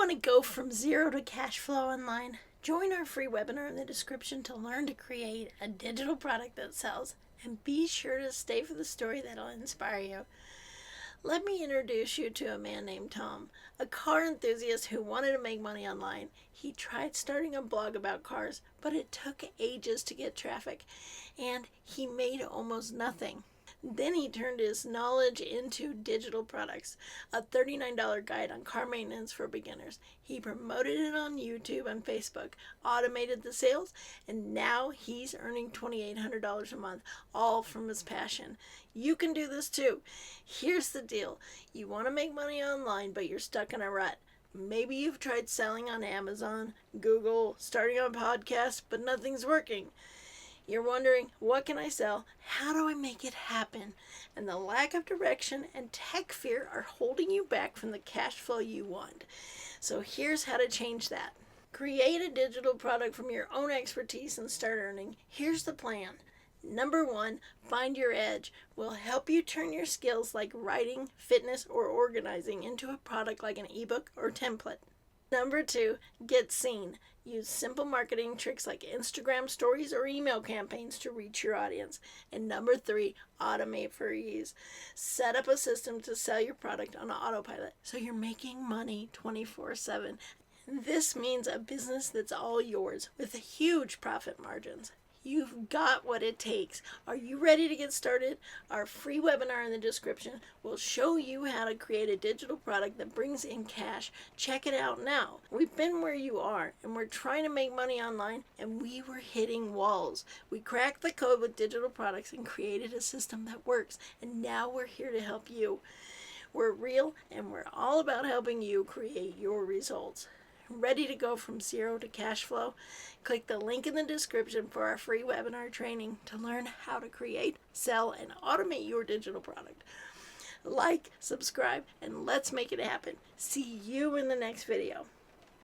Want to go from zero to cash flow online? Join our free webinar in the description to learn to create a digital product that sells, and be sure to stay for the story that'll inspire you. Let me introduce you to a man named Tom, a car enthusiast who wanted to make money online. He tried starting a blog about cars, but it took ages to get traffic, and he made almost nothing. Then he turned his knowledge into digital products, a $39 guide on car maintenance for beginners. He promoted it on YouTube and Facebook, automated the sales, and now he's earning $2,800 a month, all from his passion. You can do this too. Here's the deal. You want to make money online, but you're stuck in a rut. Maybe you've tried selling on Amazon, Google, starting a podcast, but nothing's working. You're wondering, what can I sell? How do I make it happen? And the lack of direction and tech fear are holding you back from the cash flow you want. So here's how to change that. Create a digital product from your own expertise and start earning. Here's the plan. Number 1, find your edge. We'll help you turn your skills like writing, fitness, or organizing into a product like an ebook or template. Number 2, get seen. Use simple marketing tricks like Instagram stories or email campaigns to reach your audience. And number 3, automate for ease. Set up a system to sell your product on autopilot so you're making money 24/7. This means a business that's all yours with huge profit margins. You've got what it takes. Are you ready to get started? Our free webinar in the description will show you how to create a digital product that brings in cash. Check it out now. We've been where you are, and we're trying to make money online, and we were hitting walls. We cracked the code with digital products and created a system that works, and now we're here to help you. We're real, and we're all about helping you create your results. Ready to go from zero to cash flow? Click the link in the description for our free webinar training to learn how to create, sell, and automate your digital product. Like, subscribe, and let's make it happen. See you in the next video.